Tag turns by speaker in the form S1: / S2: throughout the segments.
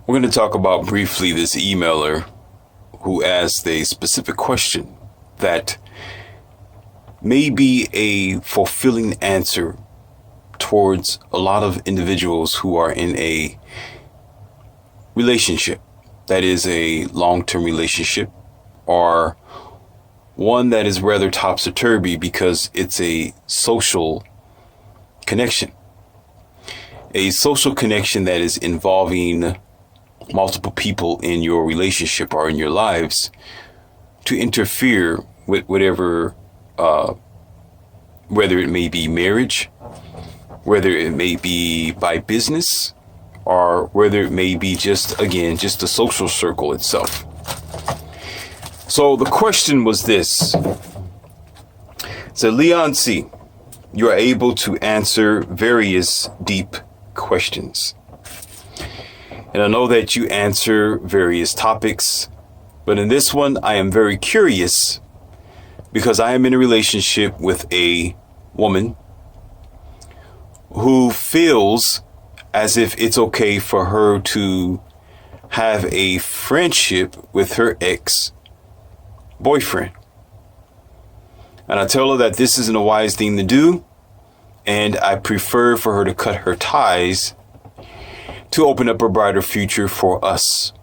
S1: We're going to talk about briefly this emailer who asked a specific question that may be a fulfilling answer towards a lot of individuals who are in a relationship that is a long-term relationship, or one that is rather topsy-turvy because it's a social connection. A social connection that is involving multiple people in your relationship or in your lives to interfere with whatever, whether it may be marriage, whether it may be by business, or whether it may be just the social circle itself. So the question was this. So Leon C., you are able to answer various deep questions. And I know that you answer various topics, but in this one, I am very curious because I am in a relationship with a woman who feels as if it's okay for her to have a friendship with her ex-boyfriend. And I tell her that this isn't a wise thing to do, and I prefer for her to cut her ties to open up a brighter future for us.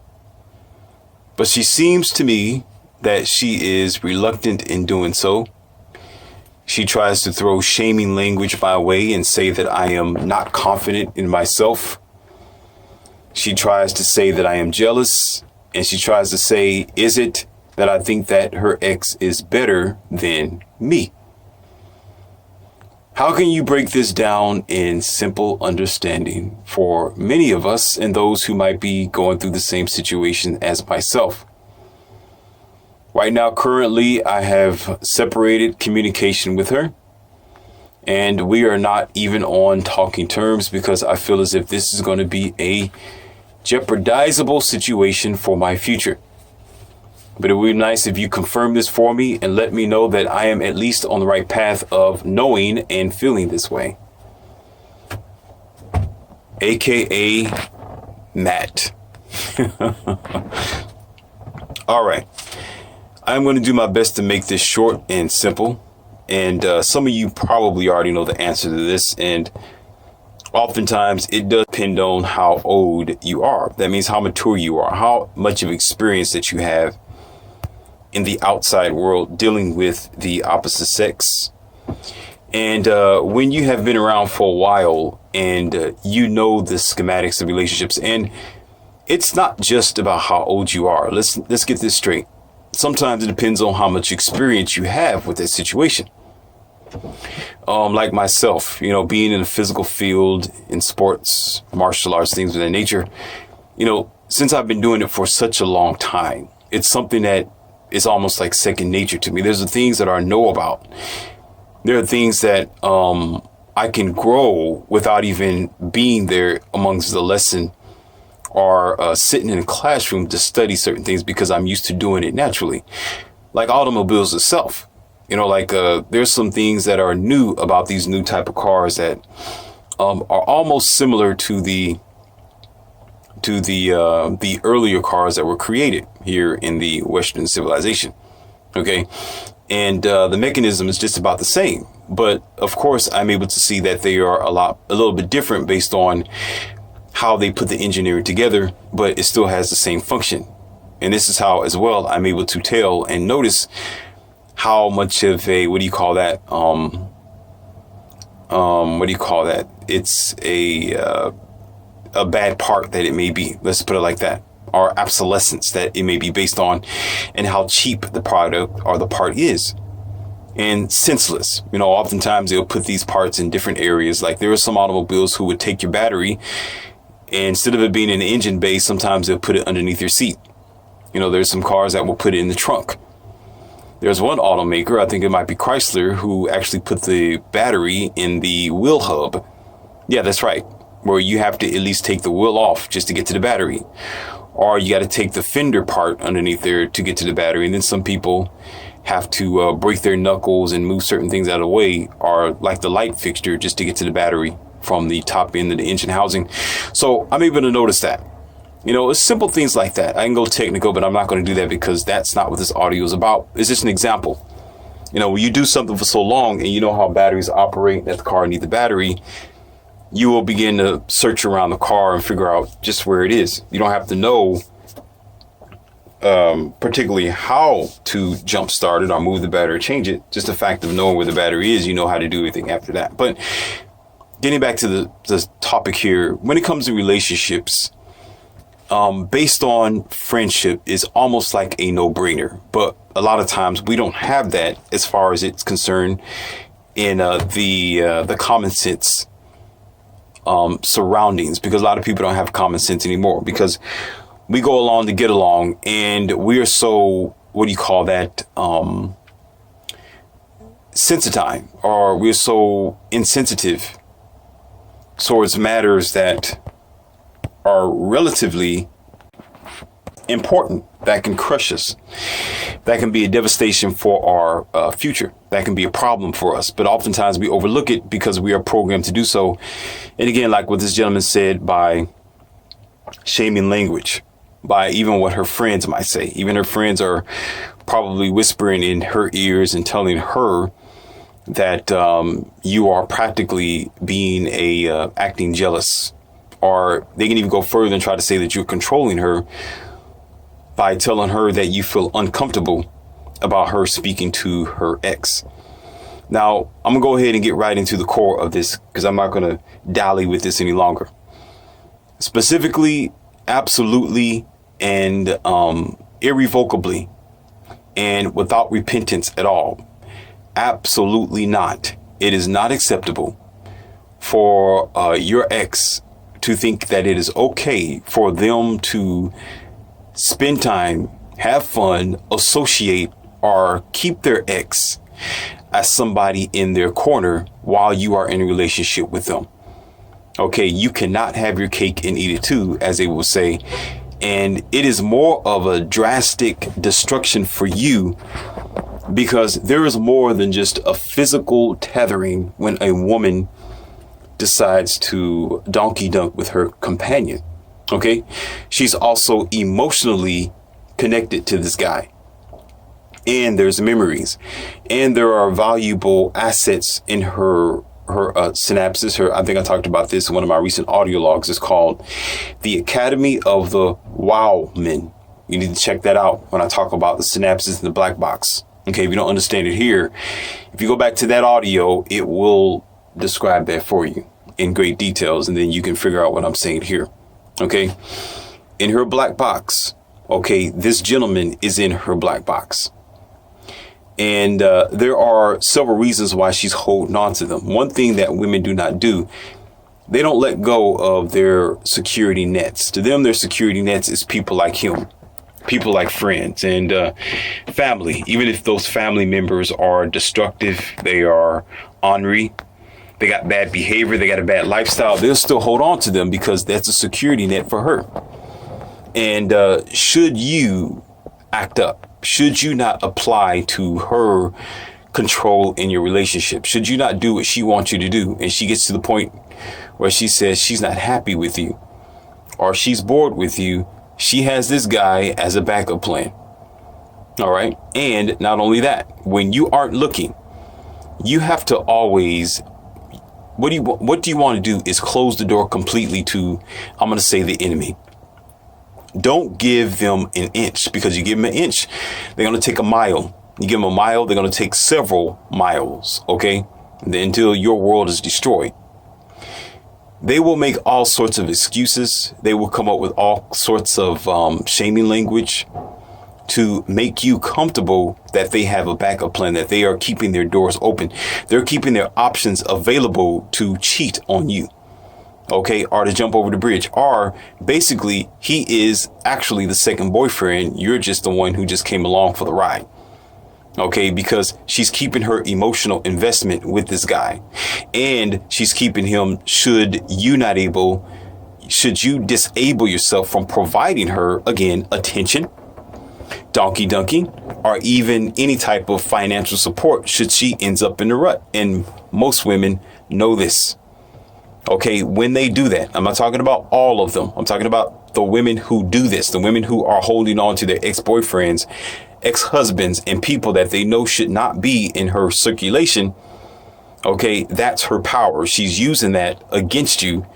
S1: But she seems to me that she is reluctant in doing so. She tries to throw shaming language my way and say that I am not confident in myself. She tries to say that I am jealous, and she tries to say, is it that I think that her ex is better than me? How can you break this down in simple understanding for many of us and those who might be going through the same situation as myself? Right now, currently, I have separated communication with her, and we are not even on talking terms because I feel as if this is going to be a jeopardizable situation for my future. But it would be nice if you confirm this for me and let me know that I am at least on the right path of knowing and feeling this way. AKA Matt. All right. I'm going to do my best to make this short and simple. And some of you probably already know the answer to this. And oftentimes it does depend on how old you are. That means how mature you are, how much of experience that you have in the outside world dealing with the opposite sex. And when you have been around for a while and you know the schematics of relationships, and it's not just about how old you are. Let's get this straight. Sometimes it depends on how much experience you have with that situation. Like myself, being in the physical field, in sports, martial arts, things of that nature, since I've been doing it for such a long time, it's something that is almost like second nature to me. There's the things that I know about. There are things that I can grow without even being there amongst the lesson or sitting in a classroom to study certain things because I'm used to doing it naturally. Like automobiles itself. There's some things that are new about these new type of cars that are almost similar to the earlier cars that were created here in the Western civilization. Okay. And the mechanism is just about the same. But of course, I'm able to see that they are a little bit different based on how they put the engineering together, but it still has the same function. And this is how, as well, I'm able to tell and notice how much of a, It's a bad part that it may be. Let's put it like that. Or obsolescence that it may be based on, and how cheap the product or the part is. And senseless. Oftentimes they'll put these parts in different areas. Like there are some automobiles who would take your battery, and instead of it being in the engine bay, sometimes they'll put it underneath your seat. There's some cars that will put it in the trunk. There's one automaker, I think it might be Chrysler, who actually put the battery in the wheel hub. Yeah, that's right. Where you have to at least take the wheel off just to get to the battery. Or you got to take the fender part underneath there to get to the battery. And then some people have to break their knuckles and move certain things out of the way, or like the light fixture, just to get to the battery from the top end of the engine housing. So I'm able to notice that. It's simple things like that. I can go technical, but I'm not going to do that because that's not what this audio is about. It's just an example. When you do something for so long and you know how batteries operate, that the car needs the battery, you will begin to search around the car and figure out just where it is. You don't have to know particularly how to jump start it or move the battery or change it. Just the fact of knowing where the battery is, you know how to do everything after that. But getting back to the topic here, when it comes to relationships, based on friendship is almost like a no-brainer, but a lot of times we don't have that as far as it's concerned in the common sense surroundings, because a lot of people don't have common sense anymore because we go along to get along, and we are so, what do you call that, sensitized, or we're so insensitive towards matters that are relatively important, that can crush us, that can be a devastation for our future, that can be a problem for us. But oftentimes we overlook it because we are programmed to do so. And again, like what this gentleman said, by shaming language, by even what her friends might say. Even her friends are probably whispering in her ears and telling her that you are practically being acting jealous. Or they can even go further and try to say that you're controlling her by telling her that you feel uncomfortable about her speaking to her ex. Now, I'm going to go ahead and get right into the core of this because I'm not going to dally with this any longer. Specifically, absolutely, and irrevocably, and without repentance at all. Absolutely not. It is not acceptable for your ex to think that it is okay for them to spend time, have fun, associate, or keep their ex as somebody in their corner while you are in a relationship with them. Okay, you cannot have your cake and eat it too, as they will say. And it is more of a drastic destruction for you because there is more than just a physical tethering when a woman decides to donkey dunk with her companion. Okay, she's also emotionally connected to this guy. And there's memories. And there are valuable assets in her synapses. I think I talked about this in one of my recent audio logs. It's called The Academy of the Wow Men. You need to check that out when I talk about the synapses in the black box. Okay, if you don't understand it here, if you go back to that audio, it will describe that for you in great details, and then you can figure out what I'm saying here. Okay, in her black box. Okay, this gentleman is in her black box. And there are several reasons why she's holding on to them. One thing that women do not do, they don't let go of their security nets. To them, their security nets is people like him, people like friends and family. Even if those family members are destructive, they are ornery, they got bad behavior, they got a bad lifestyle, they'll still hold on to them because that's a security net for her. And should you act up, should you not apply to her control in your relationship, should you not do what she wants you to do, and she gets to the point where she says she's not happy with you or she's bored with you, she has this guy as a backup plan. All right. And not only that, when you aren't looking, you have to always, what do you want to do is close the door completely to, I'm going to say, the enemy. Don't give them an inch, because you give them an inch, they're going to take a mile. You give them a mile, they're going to take several miles. OK, until your world is destroyed. They will make all sorts of excuses. They will come up with all sorts of shaming language to make you comfortable that they have a backup plan, that they are keeping their doors open. They're keeping their options available to cheat on you. OK, or to jump over the bridge, or basically he is actually the second boyfriend. You're just the one who just came along for the ride. OK, because she's keeping her emotional investment with this guy, and she's keeping him should you disable yourself from providing her, again, attention, donkey dunking, or even any type of financial support should she ends up in the rut. And most women know this. Okay, when they do that, I'm not talking about all of them. I'm talking about the women who do this, the women who are holding on to their ex-boyfriends, ex-husbands, and people that they know should not be in her circulation. Okay, that's her power. She's using that against you.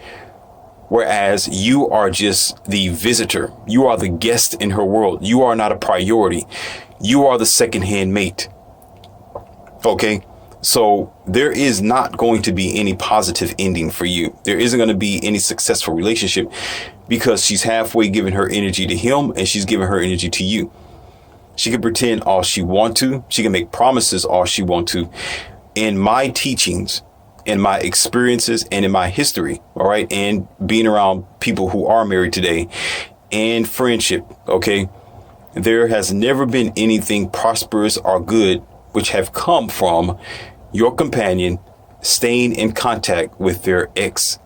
S1: Whereas you are just the visitor. You are the guest in her world. You are not a priority. You are the secondhand mate. Okay, so there is not going to be any positive ending for you. There isn't going to be any successful relationship because she's halfway giving her energy to him and she's giving her energy to you. She can pretend all she wants to. She can make promises all she wants to. In my teachings, in my experiences, and in my history, all right, and being around people who are married today and friendship, okay, there has never been anything prosperous or good which have come from your companion staying in contact with their ex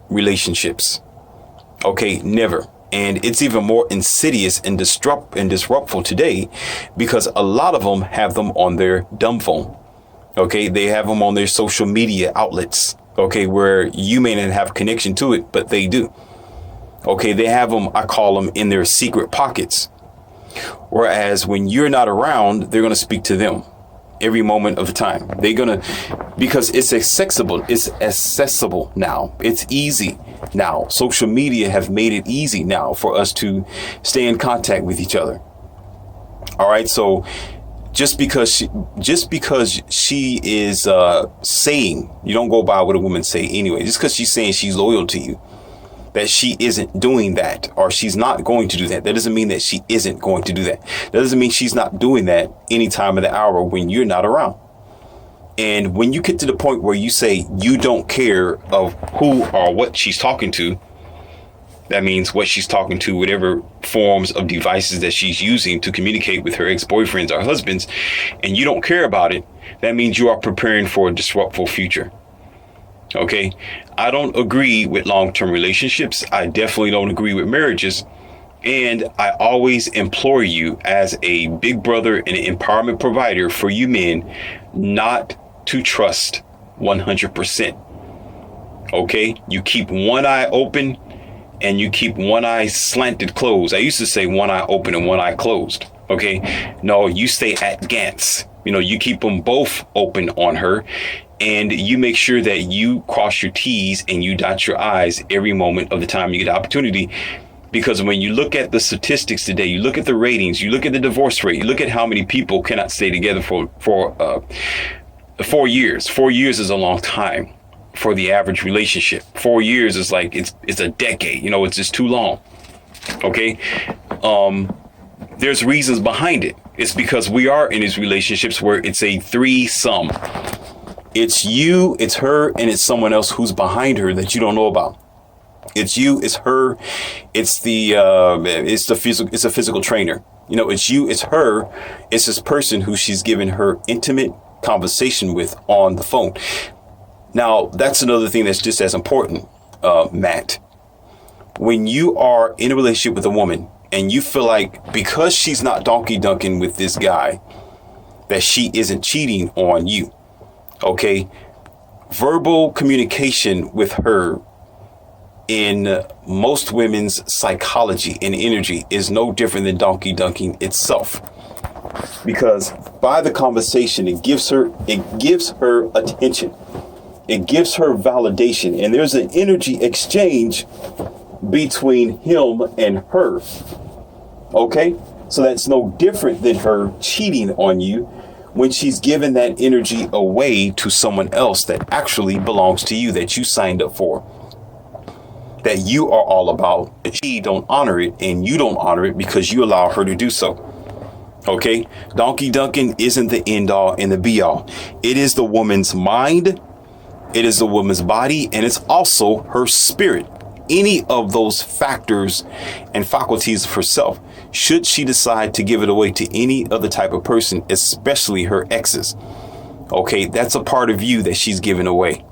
S1: relationships. Okay, never. And it's even more insidious and disruptful today because a lot of them have them on their dumb phone. Okay, they have them on their social media outlets. Okay, where you may not have connection to it, but they do. Okay, they have them, I call them, in their secret pockets. Whereas when you're not around, they're going to speak to them every moment of the time. They're going to, because it's accessible now. It's easy now. Social media have made it easy now for us to stay in contact with each other. All right. So just because she is saying, you don't go by what a woman say anyway, just because she's saying she's loyal to you, that she isn't doing that, or she's not going to do that. That doesn't mean that she isn't going to do that. That doesn't mean she's not doing that any time of the hour when you're not around. And when you get to the point where you say you don't care of who or what she's talking to, that means what she's talking to, whatever forms of devices that she's using to communicate with her ex-boyfriends or husbands, and you don't care about it, that means you are preparing for a disruptful future. Okay, I don't agree with long-term relationships. I definitely don't agree with marriages. And I always implore you as a big brother and an empowerment provider for you men not to trust 100%. Okay, you keep one eye open and you keep one eye slanted closed. I used to say one eye open and one eye closed. Okay, no, you stay at Gantz. You know, you keep them both open on her. And you make sure that you cross your T's and you dot your I's every moment of the time you get the opportunity. Because when you look at the statistics today, you look at the ratings, you look at the divorce rate, you look at how many people cannot stay together for 4 years. 4 years is a long time for the average relationship. 4 years is like it's a decade. You know, it's just too long. Okay. There's reasons behind it. It's because we are in these relationships where it's a threesome. It's you, it's her, and it's someone else who's behind her that you don't know about. It's you, it's her, it's a physical trainer. You know, it's you, it's her, it's this person who she's given her intimate conversation with on the phone. Now, that's another thing that's just as important, Matt. When you are in a relationship with a woman and you feel like because she's not donkey dunking with this guy, that she isn't cheating on you. Okay, verbal communication with her in most women's psychology and energy is no different than donkey dunking itself. Because by the conversation, it gives her attention. It gives her validation. And there's an energy exchange between him and her. Okay, so that's no different than her cheating on you when she's given that energy away to someone else that actually belongs to you, that you signed up for, that you are all about. She don't honor it and you don't honor it because you allow her to do so. Okay, donkey dunking isn't the end all and the be all. It is the woman's mind, it is the woman's body, and it's also her spirit. Any of those factors and faculties of herself, should she decide to give it away to any other type of person, especially her exes. Okay, that's a part of you that she's giving away.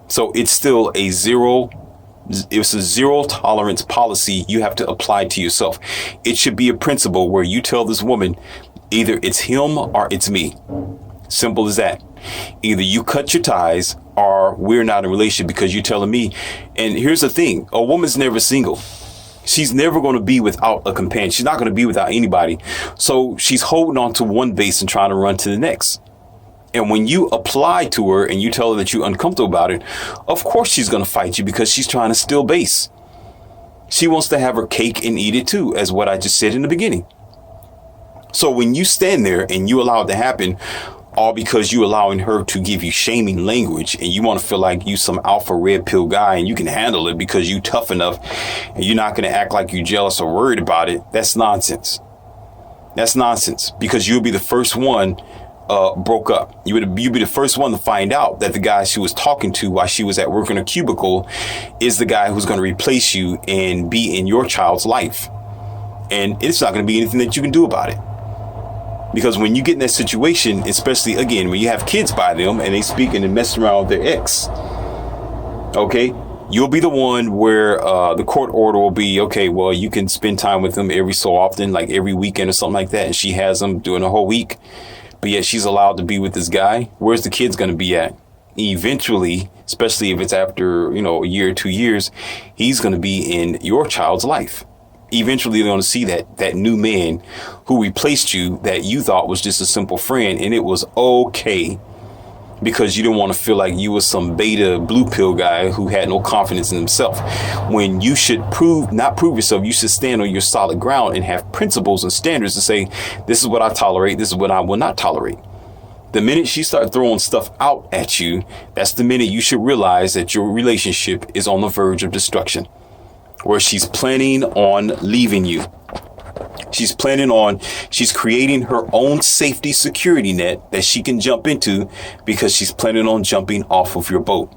S1: So it's still it's a zero tolerance policy you have to apply to yourself. It should be a principle where you tell this woman, either it's him or it's me. Simple as that. Either you cut your ties or we're not in a relationship because you're telling me. And here's the thing. A woman's never single. She's never going to be without a companion. She's not going to be without anybody. So she's holding on to one base and trying to run to the next. And when you apply to her and you tell her that you're uncomfortable about it, of course she's going to fight you because she's trying to steal base. She wants to have her cake and eat it too, as what I just said in the beginning. So when you stand there and you allow it to happen, all because you allowing her to give you shaming language and you want to feel like you some alpha red pill guy and you can handle it because you tough enough and you're not going to act like you're jealous or worried about it. That's nonsense. That's nonsense, because you'll be the first one broke up. You'd be the first one to find out that the guy she was talking to while she was at work in a cubicle is the guy who's going to replace you and be in your child's life. And it's not going to be anything that you can do about it. Because when you get in that situation, especially, again, when you have kids by them and they speak and they mess around with their ex, okay, you'll be the one where the court order will be, okay, well, you can spend time with them every so often, like every weekend or something like that. And she has them doing a whole week, but yet she's allowed to be with this guy. Where's the kids going to be at? Eventually, especially if it's after, a year or 2 years, he's going to be in your child's life. Eventually, they're going to see that new man who replaced you that you thought was just a simple friend, and it was okay because you didn't want to feel like you was some beta blue pill guy who had no confidence in himself. When you should not prove yourself, you should stand on your solid ground and have principles and standards to say, this is what I tolerate, this is what I will not tolerate. The minute she started throwing stuff out at you, that's the minute you should realize that your relationship is on the verge of destruction, where she's planning on leaving you. She's creating her own safety security net that she can jump into because she's planning on jumping off of your boat.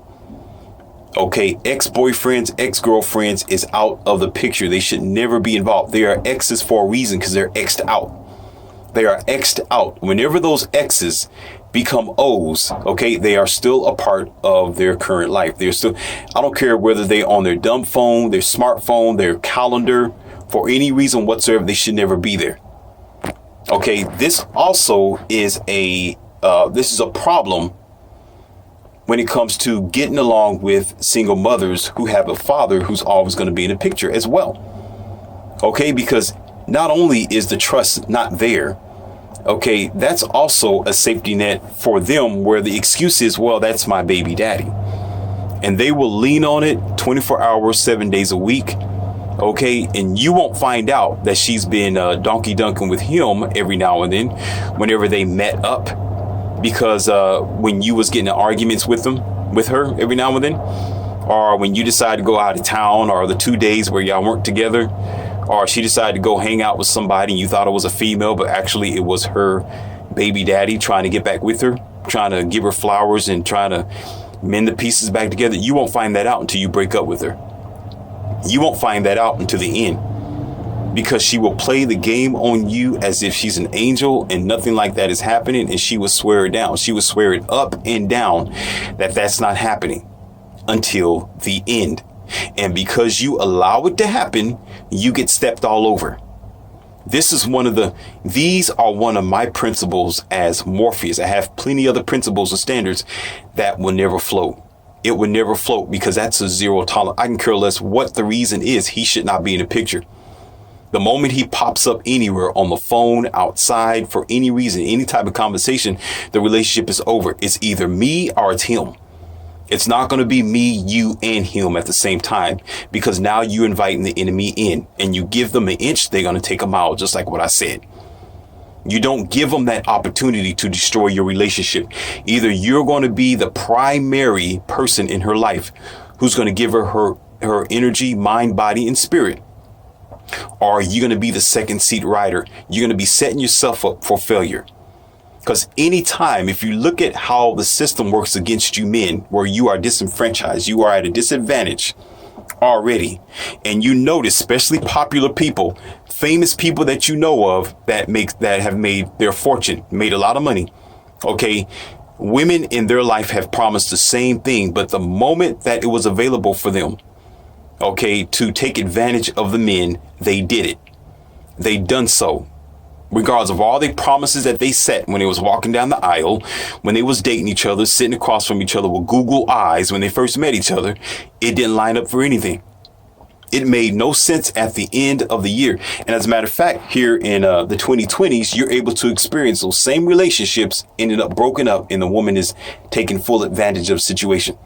S1: Okay, ex-boyfriends, ex-girlfriends is out of the picture. They should never be involved. They are exes for a reason because they're exed out. They are exed out. Whenever those exes become O's, okay, they are still a part of their current life. They're still, I don't care whether they're on their dumb phone, their smartphone, their calendar, for any reason whatsoever, they should never be there. Okay, this also is a problem when it comes to getting along with single mothers who have a father who's always going to be in the picture as well. Okay, because not only is the trust not there, okay, that's also a safety net for them where the excuse is, well, that's my baby daddy. And they will lean on it 24 hours, 7 days a week. Okay, and you won't find out that she's been donkey dunking with him every now and then whenever they met up, because when you was getting in arguments with her every now and then, or when you decide to go out of town, or the 2 days where y'all weren't together, or she decided to go hang out with somebody and you thought it was a female, but actually it was her baby daddy trying to get back with her, trying to give her flowers and trying to mend the pieces back together. You won't find that out until you break up with her. You won't find that out until the end, because she will play the game on you as if she's an angel and nothing like that is happening. And she will swear it down. She will swear it up and down that that's not happening until the end. And because you allow it to happen, you get stepped all over. These are one of my principles as Morpheus. I have plenty other principles and standards that will never float. It would never float, because that's a zero tolerance. I can care less what the reason is. He should not be in the picture. The moment he pops up anywhere, on the phone, outside, for any reason, any type of conversation, the relationship is over. It's either me or it's him. It's not going to be me, you, and him at the same time, because now you're inviting the enemy in, and you give them an inch, they're going to take a mile, just like what I said. You don't give them that opportunity to destroy your relationship. Either you're going to be the primary person in her life who's going to give her energy, mind, body, and spirit, or you're going to be the second seat rider. You're going to be setting yourself up for failure. Because anytime, if you look at how the system works against you men, where you are disenfranchised, you are at a disadvantage already. And you notice, especially popular people, famous people that you know of that have made their fortune, made a lot of money. Okay. Women in their life have promised the same thing, but the moment that it was available for them, okay, to take advantage of the men, they did it. They done so. regardless of all the promises that they set when they was walking down the aisle, when they was dating each other, sitting across from each other with Google eyes when they first met each other, it didn't line up for anything. It made no sense at the end of the year. And as a matter of fact, here in the 2020s, you're able to experience those same relationships ended up broken up, and the woman is taking full advantage of the situation.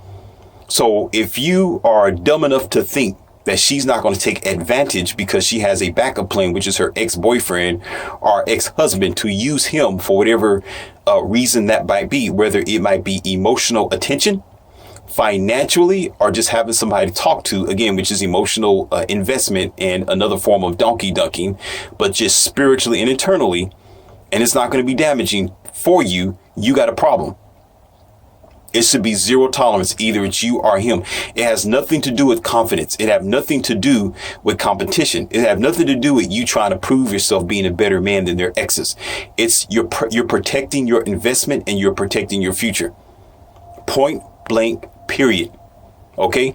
S1: So if you are dumb enough to think that she's not going to take advantage because she has a backup plan, which is her ex-boyfriend or ex-husband, to use him for whatever reason that might be, whether it might be emotional attention, financially, or just having somebody to talk to, again, which is emotional investment and another form of donkey dunking, but just spiritually and internally, and it's not going to be damaging for you, you got a problem. It should be zero tolerance. Either it's you or him. It has nothing to do with confidence. It have nothing to do with competition. It have nothing to do with you trying to prove yourself being a better man than their exes. It's you're protecting your investment and you're protecting your future. Point blank, period. Okay?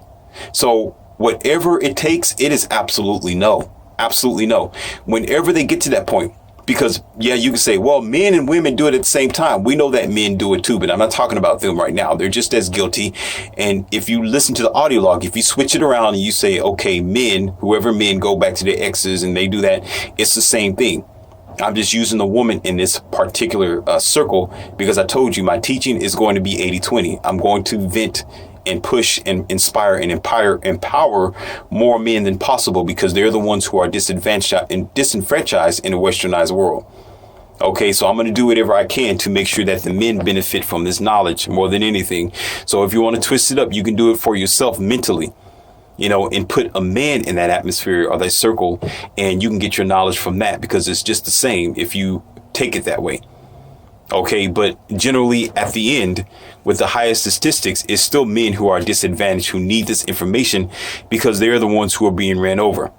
S1: So whatever it takes, it is absolutely no. Absolutely no. Whenever they get to that point, because, yeah, you can say, well, men and women do it at the same time. We know that men do it too, but I'm not talking about them right now. They're just as guilty. And if you listen to the audio log, if you switch it around and you say, okay, men, whoever men go back to their exes and they do that, it's the same thing. I'm just using the woman in this particular circle because I told you my teaching is going to be 80-20. I'm going to vent and push and inspire and empower more men than possible because they're the ones who are disenfranchised in the westernized world. Okay, so I'm going to do whatever I can to make sure that the men benefit from this knowledge more than anything. So if you want to twist it up, you can do it for yourself mentally, and put a man in that atmosphere or that circle, and you can get your knowledge from that because it's just the same if you take it that way. Okay, but generally at the end, with the highest statistics, it's still men who are disadvantaged who need this information because they're the ones who are being ran over.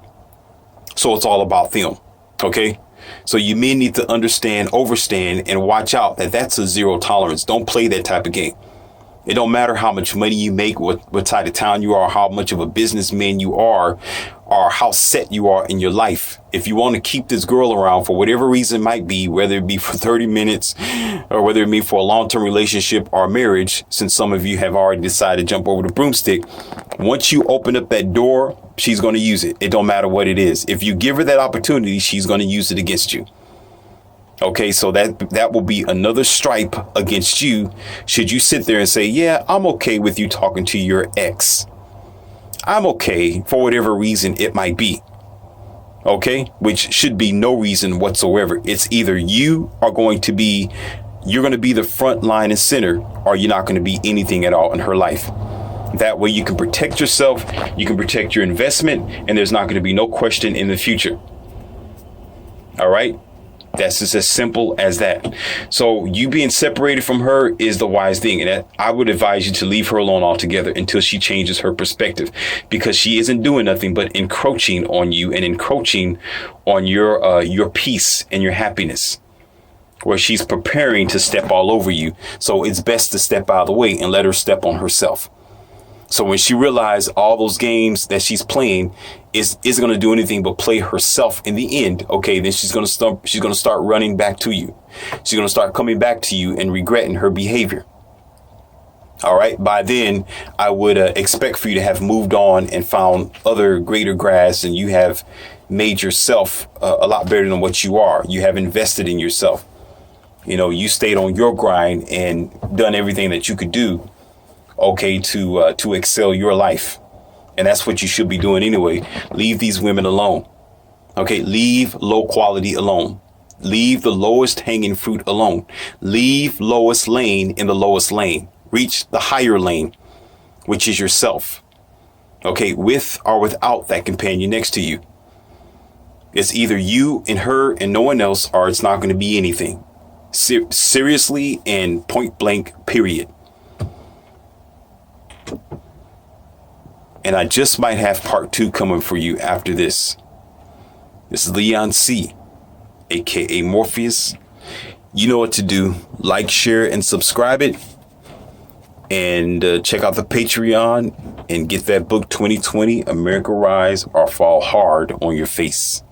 S1: So it's all about them. Okay, so you men need to understand, overstand, and watch out that that's a zero tolerance. Don't play that type of game. It don't matter how much money you make, what side of town you are, how much of a businessman you are, or how set you are in your life. If you want to keep this girl around for whatever reason it might be, whether it be for 30 minutes or whether it be for a long-term relationship or marriage, since some of you have already decided to jump over the broomstick, once you open up that door, she's going to use it. It don't matter what it is. If you give her that opportunity, she's going to use it against you. Okay, so that will be another stripe against you should you sit there and say, yeah, I'm okay with you talking to your ex. I'm okay for whatever reason it might be. Okay, which should be no reason whatsoever. It's either you're going to be the front line and center, or you're not going to be anything at all in her life. That way you can protect yourself, you can protect your investment, and there's not going to be no question in the future. All right. That's just as simple as that. So you being separated from her is the wise thing. And I would advise you to leave her alone altogether until she changes her perspective, because she isn't doing nothing but encroaching on you and encroaching on your peace and your happiness, where she's preparing to step all over you. So it's best to step out of the way and let her step on herself. So when she realizes all those games that she's playing isn't going to do anything but play herself in the end, okay, then she's going to start running back to you. She's going to start coming back to you and regretting her behavior. All right. By then, I would expect for you to have moved on and found other greater grass, and you have made yourself a lot better than what you are. You have invested in yourself. You stayed on your grind and done everything that you could do, okay, to excel your life. And that's what you should be doing anyway. Leave these women alone. Okay, leave low quality alone. Leave the lowest hanging fruit alone. Leave lowest lane in the lowest lane. Reach the higher lane, which is yourself. Okay, with or without that companion next to you. It's either you and her and no one else, or it's not going to be anything. Seriously and point blank, period. And I just might have part 2 coming for you after this. This is Leon C, aka Morpheus. You know what to do. Like, share, and subscribe it. And check out the Patreon and get that book 2020, America Rise or Fall Hard on Your Face.